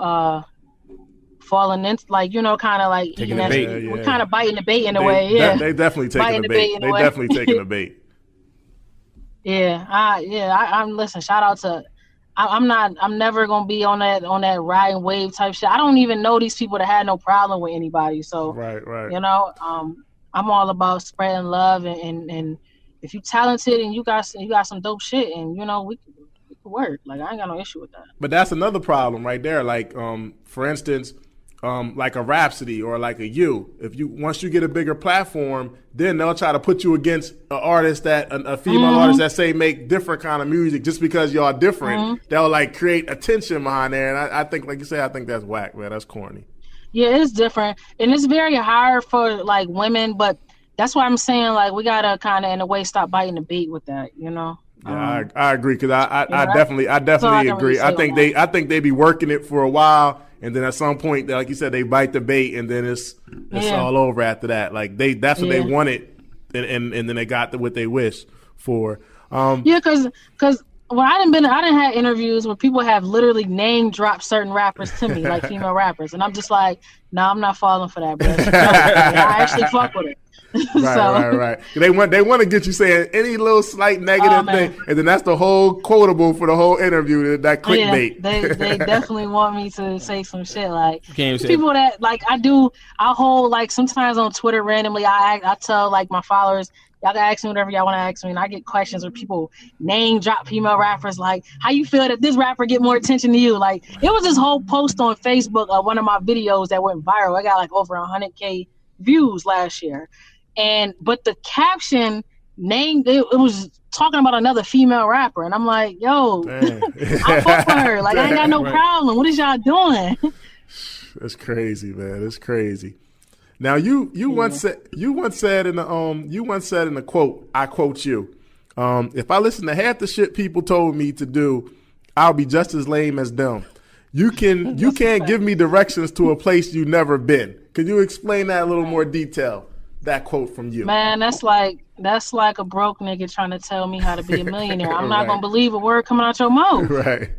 falling into, like, kind of like taking the bait. We're kind of biting the bait in a way. Yeah, they definitely taking the bait. They definitely taking the bait. I'm listen. Shout out to. I'm never gonna be on that riding wave type shit. I don't even know these people that had no problem with anybody. So right. I'm all about spreading love and if you talented and you got some dope shit, and we could work. Like, I ain't got no issue with that. But that's another problem right there. Like, for instance, like a Rhapsody or like a once you get a bigger platform, then they'll try to put you against an artist a female artist that say make different kind of music just because y'all different. They'll like create attention behind there, and I think, like you say, I think that's whack, man. That's corny. Yeah, it's different, and it's very hard for like women, but that's why I'm saying, like, we gotta kind of in a way stop biting the bait with that, Yeah, I agree, because I definitely agree. I think they be working it for a while, and then at some point, like you said, they bite the bait, and then it's all over after that. Like, that's what they wanted, and then they got what they wished for. Because when I didn't have interviews where people have literally name dropped certain rappers to me, like female rappers, and I'm just like, no, I'm not falling for that, bro. I actually fuck with it. Right. They want to get you saying any little slight negative thing, and then that's the whole quotable for the whole interview. That clickbait. Yeah, they definitely want me to say some shit like people that like I'll hold like sometimes on Twitter randomly. I tell like my followers, y'all can ask me whatever y'all want to ask me, and I get questions where people name drop female rappers like, how you feel that this rapper get more attention to you? Like, it was this whole post on Facebook of one of my videos that went viral. I got like over 100K views last year. But the caption named it was talking about another female rapper, and I'm like, yo, I fuck with her. Like, I ain't got no problem. What is y'all doing? That's crazy, man. It's crazy. Now you once said in the quote, I quote you, if I listen to half the shit people told me to do, I'll be just as lame as them. You can't give me directions to a place you've never been. Could you explain that a little more detail? That quote from you. Man, that's like a broke nigga trying to tell me how to be a millionaire. I'm not gonna believe a word coming out your mouth. Right.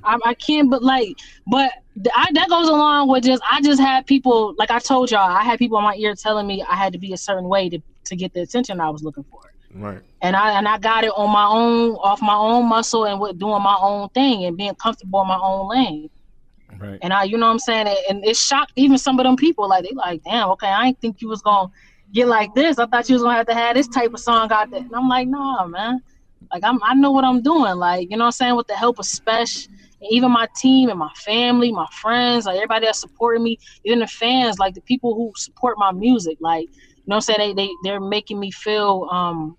I can't, but that goes along with I just had people, like I told y'all, I had people in my ear telling me I had to be a certain way to get the attention I was looking for. Right. And I got it on my own, off my own muscle, and with doing my own thing and being comfortable in my own lane. Right. And you know what I'm saying? And it shocked even some of them people. Like, they like, damn, okay, I didn't think you was going to get like this. I thought you was going to have this type of song out there. And I'm like, nah, man. Like, I know what I'm doing. Like, you know what I'm saying? With the help of Spesh, and even my team and my family, my friends, like everybody that supported me, even the fans, like the people who support my music. Like, you know what I'm saying? They're making me feel,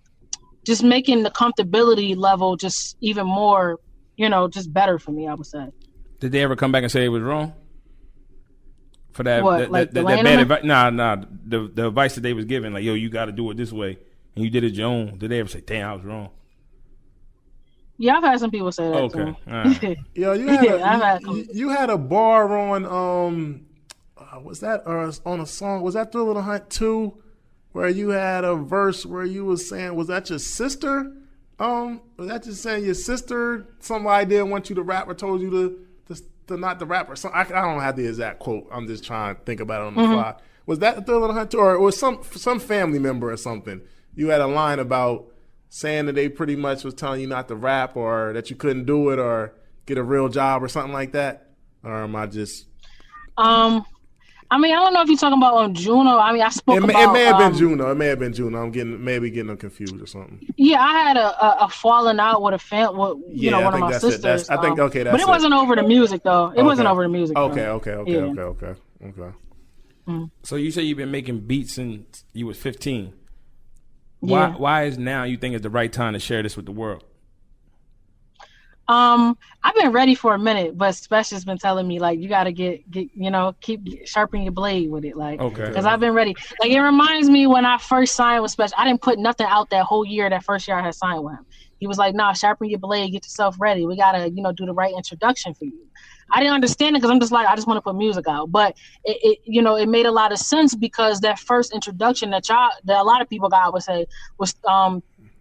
just making the comfortability level just even more, you know, just better for me, I would say. Did they ever come back and say it was wrong? For that, what, that bad advice? Nah. The advice that they was giving, like, yo, you got to do it this way, and you did it your own. Did they ever say, damn, I was wrong? Yeah, I've had some people say that. Okay. Too. Right. Yo, you had a bar on was that on a song? Was that Thriller Hunt 2, where you had a verse where you was saying, was that your sister? Was that just saying your sister? Somebody didn't want you to rap or told you to not to rap or something? I don't have the exact quote. I'm just trying to think about it on the fly. Was that the Thriller Hunt 2, or it was some family member or something? You had a line about saying that they pretty much was telling you not to rap, or that you couldn't do it, or get a real job or something like that? Or am I just... I mean, I don't know if you're talking about on JUNO. I mean, I spoke about... It may have been JUNO. It may have been JUNO. I'm getting them confused or something. Yeah, I had a falling out with one of my sisters. I think, okay, that's but it wasn't over the music, though. It wasn't over the music, Okay. So you say you've been making beats since you was 15. Yeah. Why is now you think it's the right time to share this with the world? I've been ready for a minute, but Spesh has been telling me, like, you got to get, you know, keep sharpening your blade with it. Like, okay. Because I've been ready. Like, it reminds me when I first signed with Spesh, I didn't put nothing out that whole year, that first year I had signed with him. He was like, nah, sharpen your blade, get yourself ready. We got to, you know, do the right introduction for you. I didn't understand it because I'm just like, I just want to put music out. But it you know, it made a lot of sense because that first introduction that a lot of people got, I would say, was,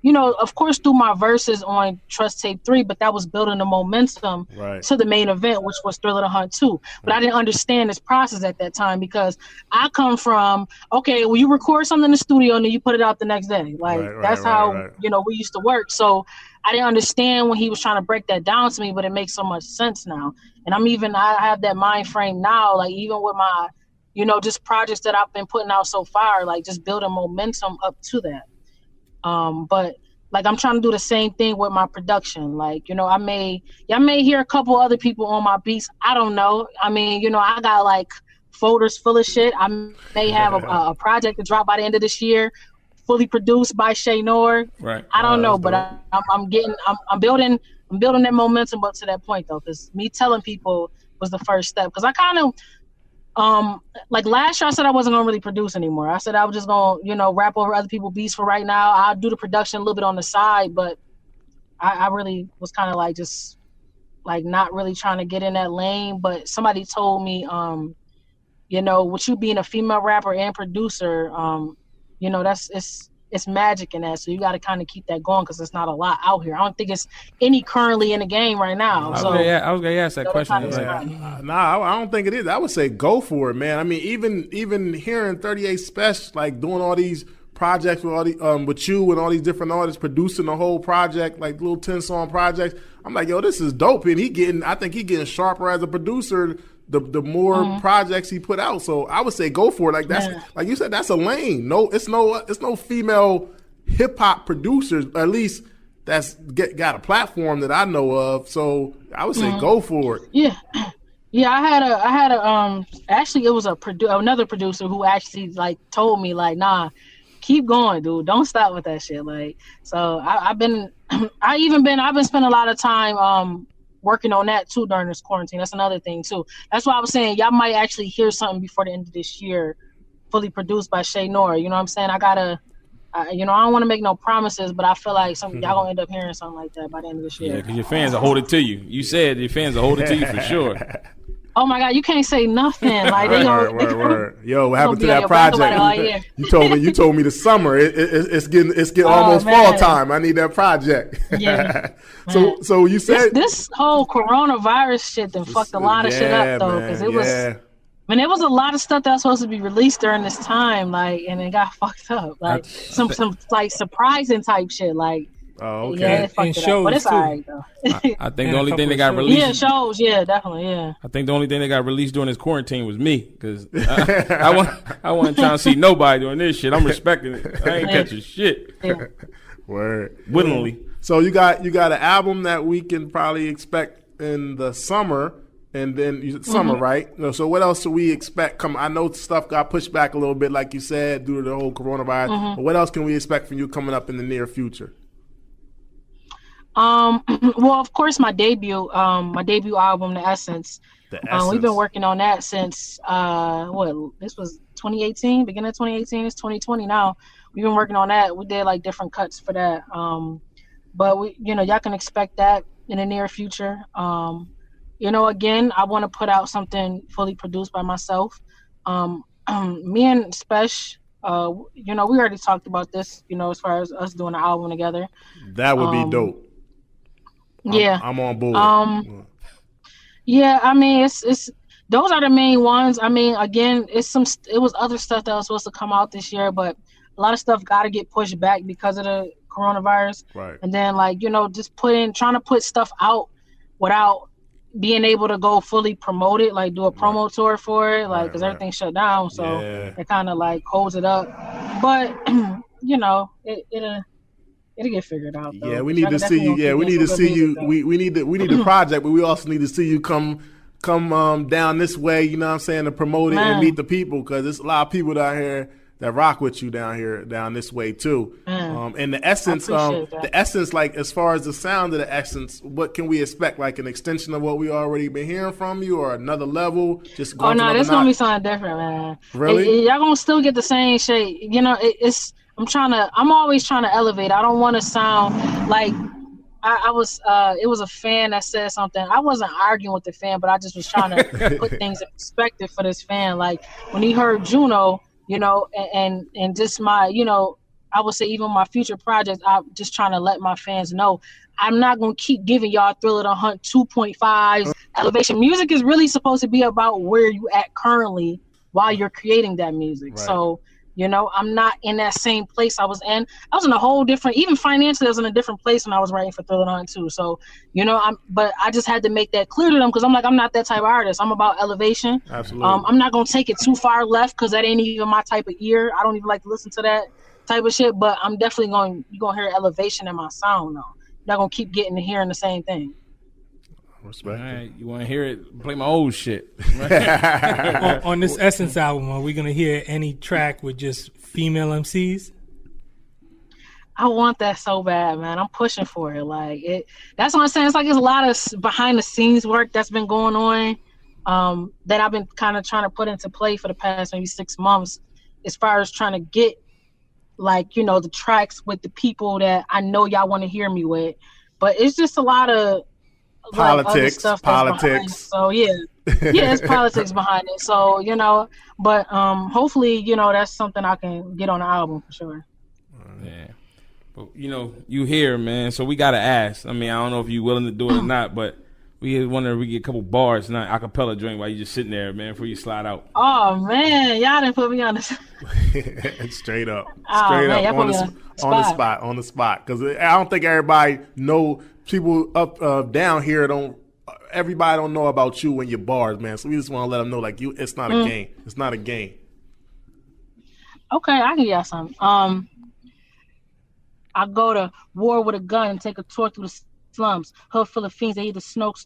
you know, of course, through my verses on Trust Tape 3, but that was building the momentum to the main event, which was Thriller the Hunt 2. But I didn't understand this process at that time because I come from, okay, well, you record something in the studio and then you put it out the next day. Like, that's how, you know, we used to work. So I didn't understand when he was trying to break that down to me, but it makes so much sense now. And I have that mind frame now, like even with my, you know, just projects that I've been putting out so far, like just building momentum up to that. But like I'm trying to do the same thing with my production. Like, you know, I may hear a couple other people on my beats. I don't know. I mean, you know, I got like folders full of shit. I may have a project to drop by the end of this year, fully produced by Che Noir. Right. I don't know, but I'm building that momentum up to that point though, because me telling people was the first step. Because I kind of like last year I said I wasn't gonna really produce anymore. I said I was just gonna, you know, rap over other people's beats for right now. I'll do the production a little bit on the side, but I really was kind of like just like not really trying to get in that lane. But somebody told me, you know, with you being a female rapper and producer, you know, it's magic in that. So you got to kind of keep that going because there's not a lot out here. I don't think it's any currently in the game right now. I was gonna ask that question. I don't think it is. I would say go for it, man. I mean, even hearing 38 Spesh like doing all these projects with all the with you and all these different artists producing the whole project, like little 10-song projects. I'm like, yo, this is dope, and I think he getting sharper as a producer. The more projects he put out, so I would say go for it. Like that's like you said, that's a lane. It's no female hip hop producers, at least that's got a platform that I know of. So I would say go for it. Yeah. I had a actually it was another producer who actually like told me like, nah, keep going, dude. Don't stop with that shit. Like, so I've been spending a lot of time working on that too during this quarantine. That's another thing too. That's why I was saying y'all might actually hear something before the end of this year, fully produced by Che Noir. You know what I'm saying? You know, I don't want to make no promises, but I feel like y'all gonna end up hearing something like that by the end of this year. Yeah, because your fans will hold it to you. You said your fans will hold it to you for sure. Oh my God, you can't say nothing. Like they word. Yo, what happened to that project? You told me the summer. It's getting almost fall time. I need that project. Yeah. So you said this whole coronavirus shit then fucked a lot of shit up though, because it was mean, there was a lot of stuff that was supposed to be released during this time, like, and it got fucked up. Like some like surprising type shit. Like, oh, okay. Yeah, it fucked And it shows up, but it's too. alright though. I think the only thing that got released. Yeah, shows. Yeah, definitely. Yeah. I think the only thing that got released during this quarantine was me, because I wasn't trying to see nobody doing this shit. I'm respecting it. I ain't catching shit. Yeah. Word. Willingly. So you got an album that we can probably expect in the summer, and then summer, right? So what else do we expect? I know stuff got pushed back a little bit, like you said, due to the whole coronavirus. But what else can we expect from you coming up in the near future? Well, of course, my debut album, The Essence. We've been working on that since this was 2018, beginning of 2018. It's 2020 now. We've been working on that. We did like different cuts for that. But we, y'all can expect that in the near future. Again, I want to put out something fully produced by myself. Me and Spesh, we already talked about this, as far as us doing an album together. That would be dope. Yeah, I'm on board. Yeah, I mean, it's those are the main ones. I mean, again, it was other stuff that was supposed to come out this year, but a lot of stuff got to get pushed back because of the coronavirus. Right. And then, just trying to put stuff out without being able to go fully promote it, like do a promo tour for it, because everything shut down. So it kind of holds it up. But, it'll get figured out. Though. Yeah, we need to see you. Yeah, we need to see you. We need the project, but we also need to see you come down this way. You know what I'm saying, to promote it and meet the people, because there's a lot of people down here that rock with you down this way too. And the Essence, as far as the sound of the Essence, what can we expect? Like an extension of what we already been hearing from you, or another level? Just going this gonna be something different, man. Really? Y'all gonna still get the same shit. I'm always trying to elevate. I don't want to sound like it was a fan that said something. I wasn't arguing with the fan, but I just was trying to put things in perspective for this fan. Like when he heard JUNO, and just my, I would say even my future projects, I'm just trying to let my fans know I'm not going to keep giving y'all Thriller the Hunt 2.5s. Elevation music is really supposed to be about where you at currently while you're creating that music. Right. So, I'm not in that same place I was in. I was in a whole different, even financially, I was in a different place when I was writing for Thriller the Hunt too. So, but I just had to make that clear to them, because I'm not that type of artist. I'm about elevation. Absolutely. I'm not going to take it too far left, because that ain't even my type of ear. I don't even like to listen to that type of shit, but I'm definitely you're going to hear elevation in my sound though. You're not going to keep getting to hearing the same thing. Respect. All right, you want to hear it? Play my old shit. on this Essence album, are we gonna hear any track with just female MCs? I want that so bad, man. I'm pushing for it. That's what I'm saying. It's like there's a lot of behind the scenes work that's been going on, that I've been kind of trying to put into play for the past maybe 6 months, as far as trying to get the tracks with the people that I know y'all want to hear me with. But it's just a lot of politics. So it's politics behind it. So but hopefully that's something I can get on the album for sure. Yeah, but you here, man. So we gotta ask. I mean, I don't know if you're willing to do it or not, but we wonder if we get a couple bars, not acapella joint, while you just sitting there, man, before you slide out. Oh man, y'all didn't put me on the straight up on the spot, because I don't think everybody know. People up down here everybody don't know about you and your bars, man. So we just want to let them know, it's not a game. It's not a game. Okay, I can get something. I go to war with a gun and take a tour through the slums. Hood full of fiends, they either smoke,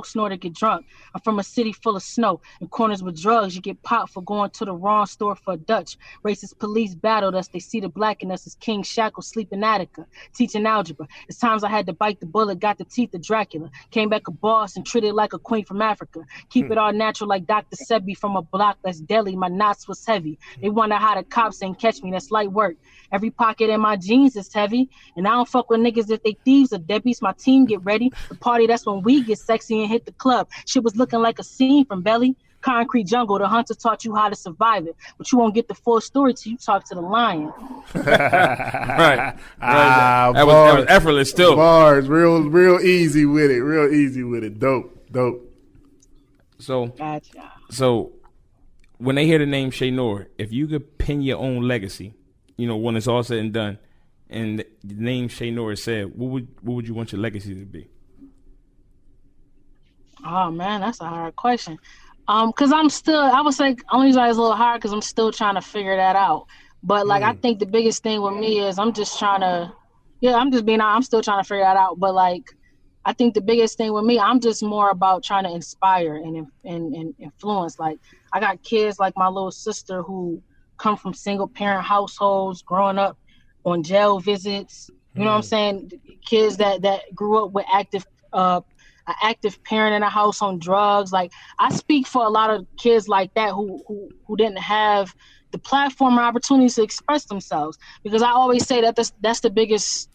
snort, or get drunk. I'm from a city full of snow and corners with drugs. You get popped for going to the wrong store for a Dutch. Racist police battled us. They see the black in us as King Shackle sleeping Attica, teaching algebra. It's times I had to bite the bullet, got the teeth of Dracula. Came back a boss and treated like a queen from Africa. Keep it all natural like Dr. Sebi from a block that's deadly. My knots was heavy. They wonder how the cops ain't catch me. That's light work. Every pocket in my jeans is heavy. And I don't fuck with niggas if they thieves or deadbeats. My team get ready. The party, that's when we get sexy and hit the club. Shit was looking like a scene from Belly. Concrete jungle, the hunter taught you how to survive it. But you won't get the full story till you talk to the lion. Right. That was effortless still. Bars, real easy with it. Real easy with it. Dope. So, gotcha. So when they hear the name Che Noir, if you could pin your own legacy, when it's all said and done, and the name Che Noir is said, what would you want your legacy to be? Oh man, that's a hard question. Cause I would say only reason it's a little hard because I'm still trying to figure that out. But like, I think the biggest thing with me is I'm just trying to, I'm still trying to figure that out. But like, I think the biggest thing with me, I'm just more about trying to inspire and influence. Like, I got kids like my little sister who come from single parent households, growing up on jail visits. You know what I'm saying? Kids that grew up with an active parent in the house on drugs. Like, I speak for a lot of kids like that who didn't have the platform or opportunities to express themselves. Because I always say that that's the biggest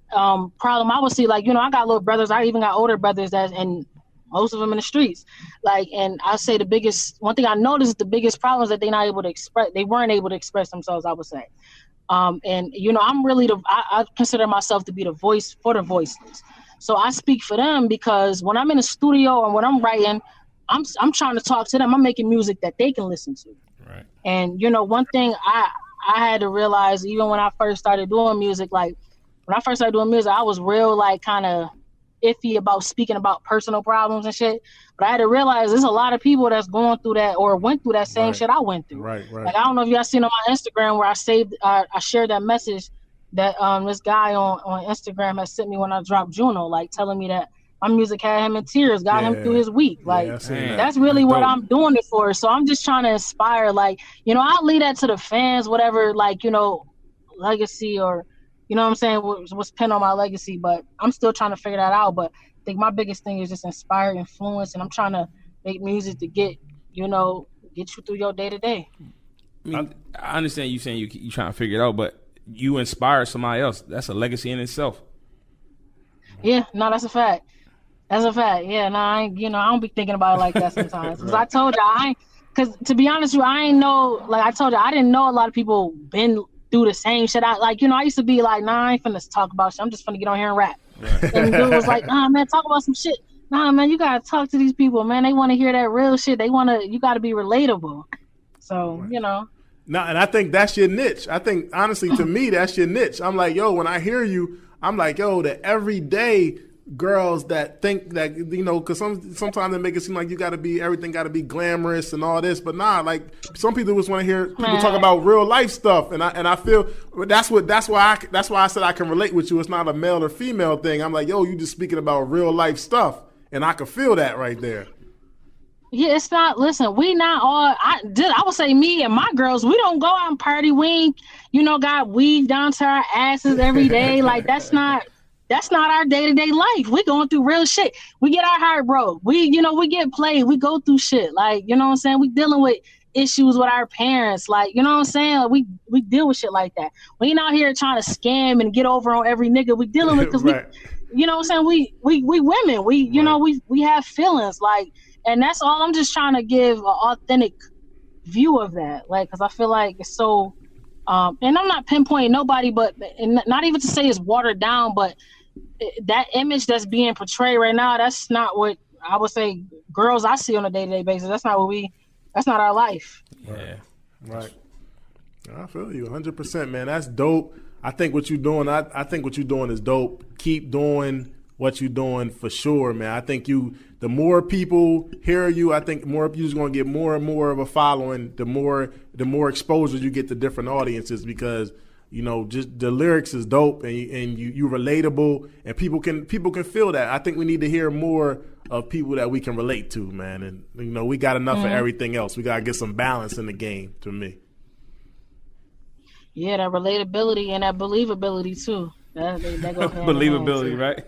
problem I would see. Like, I got little brothers. I even got older brothers and most of them in the streets. Like, and I say one thing I noticed, the biggest problem is that they weren't able to express themselves, I would say. And I'm really I consider myself to be the voice for the voiceless. So I speak for them because when I'm in the studio and when I'm writing, I'm trying to talk to them. I'm making music that they can listen to. Right. And one thing I had to realize, even when I first started doing music, like when I first started doing music, I was real like kind of iffy about speaking about personal problems and shit. But I had to realize there's a lot of people that's going through that or went through that same shit I went through. Right. Like, I don't know if you guys seen on my Instagram where I shared that message that this guy on Instagram has sent me when I dropped JUNO, like telling me that my music had him in tears, got him through his week. Like, that's really what I'm doing it for. So I'm just trying to inspire, like, I'll leave that to the fans, whatever, like, legacy or, what I'm saying, what's pinned on my legacy. But I'm still trying to figure that out. But I think my biggest thing is just inspire, influence, and I'm trying to make music to get you through your day to day. I understand you saying you trying to figure it out, but you inspire somebody else. That's a legacy in itself. Yeah, no, that's a fact. That's a fact. Yeah, no, I don't be thinking about it like that sometimes. Because I told you, because to be honest with you, I ain't know, like I told you, I didn't know a lot of people been through the same shit. I used to be like, nah, I ain't finna talk about shit. I'm just finna get on here and rap. Right. And dude was like, nah, man, talk about some shit. Nah, man, you gotta talk to these people, man. They want to hear that real shit. You gotta be relatable. So, No, and I think that's your niche. I think, honestly, to me, that's your niche. I'm like, yo, when I hear you, I'm like, yo, the everyday girls that think that, because sometimes they make it seem like everything got to be glamorous and all this, but nah, like some people just want to hear people talk about real life stuff, and I feel that's why I said I can relate with you. It's not a male or female thing. I'm like, yo, you just speaking about real life stuff, and I can feel that right there. Yeah, it's not. Listen, we not all. I would say me and my girls. We don't go out and party. We ain't, got weave down to our asses every day. Like that's not our day-to-day life. We going through real shit. We get our heart broke. We get played. We go through shit. Like, what I'm saying? We dealing with issues with our parents. Like, what I'm saying? Like, we deal with shit like that. We ain't out here trying to scam and get over on every nigga we dealing with because right. We, what I'm saying? We women. We have feelings. Like, and that's all. I'm just trying to give an authentic view of that. Like, because I feel like it's so, and I'm not pinpointing nobody, but and not even to say it's watered down, but that image that's being portrayed right now, that's not what I would say girls I see on a day-to-day basis. That's not our life. Yeah. Right. I feel you 100%, man. That's dope. I think what you're doing, I think what you're doing is dope. Keep doing what you're doing for sure, man. I think the more people hear you, I think you're just going to get more and more of a following, the more exposure you get to different audiences because, just the lyrics is dope and you relatable and people can feel that. I think we need to hear more of people that we can relate to, man. And, we got enough of everything else. We got to get some balance in the game, to me. Yeah, that relatability and that believability too. That go hand believability, right?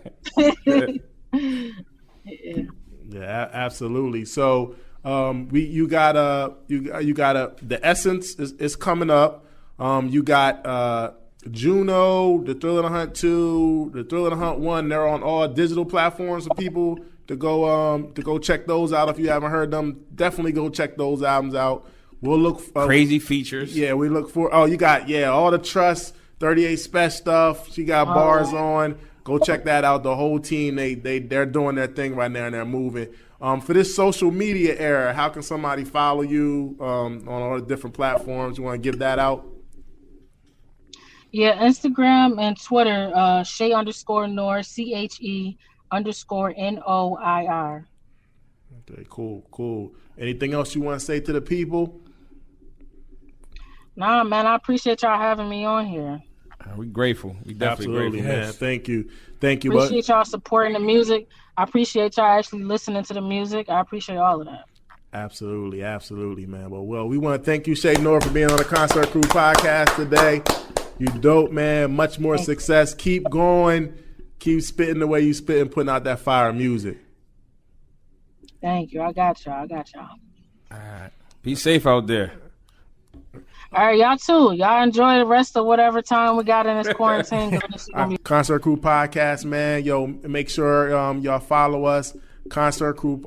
Yeah, absolutely. So, you got the Essence is coming up. You got JUNO, the Thrill of the Hunt 2, the Thrill of the Hunt 1. They're on all digital platforms for people to go check those out. If you haven't heard them, definitely go check those albums out. We'll look for crazy features. Yeah, we look for. Oh, you got all the Trust 38 Special stuff. She got bars on. Go check that out. The whole team they're doing their thing right now and they're moving. For this social media era, how can somebody follow you on all the different platforms? You want to give that out? Yeah, Instagram and Twitter, Che_Noir, CHE_NOIR. Okay, cool. Anything else you want to say to the people? Nah, man, I appreciate y'all having me on here. We're grateful. We definitely grateful, man. Thank you. Appreciate y'all supporting the music. I appreciate y'all actually listening to the music. I appreciate all of that. Absolutely, man. Well, we want to thank you, Che Noir, for being on the Concert Crew podcast today. You dope, man. Much more success. Keep going. Keep spitting the way you spitting, putting out that fire music. Thank you. I got y'all. All right. Be safe out there. All right, y'all too. Y'all enjoy the rest of whatever time we got in this quarantine. Concert Crew podcast, man. Yo, make sure y'all follow us. Concert Crew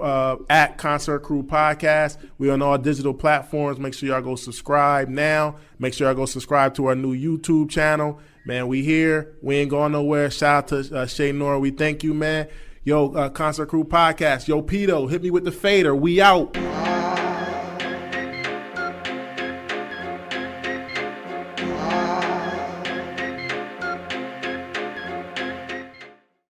at Concert Crew Podcast. We on all digital platforms. Make sure y'all go subscribe now. Make sure y'all go subscribe to our new YouTube channel. Man, we here. We ain't going nowhere. Shout out to Che Noir. We thank you, man. Yo, Concert Crew Podcast. Yo, Pito, hit me with the fader. We out.